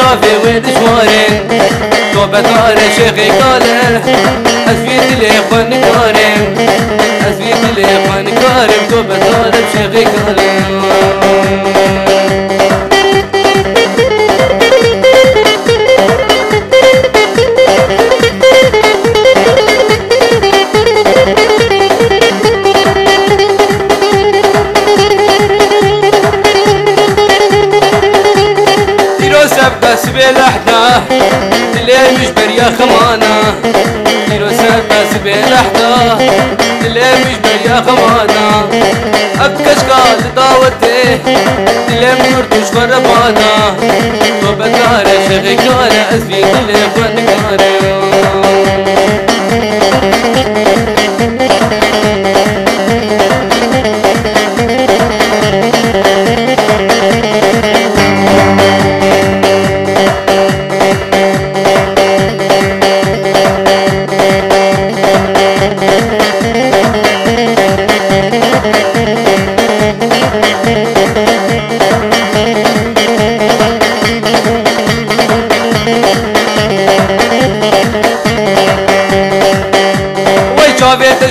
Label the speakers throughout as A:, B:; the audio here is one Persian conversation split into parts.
A: جافي ودشوارين تو بكار شيخي قالر أسفيت لي خان كارم أسفيت لي خان كارم تو بكار شيخي قالر بس بالحدا اللي مش بريا خمانا يروسف بس بالحدا اللي مش بريا خمانا أبكش قال دعوتي اللي مرتوش غربانا تو بكارة شيخي كارة أسفي كل فن كارة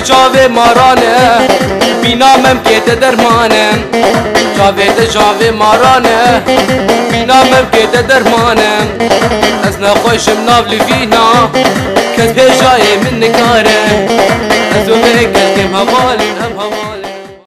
A: جاوه مارانه بینامم که درمانه جاوه مارانه بینامم که درمانه از نخوشم ناولی فینا کس پیشای من نکاره از او بکش کم هوا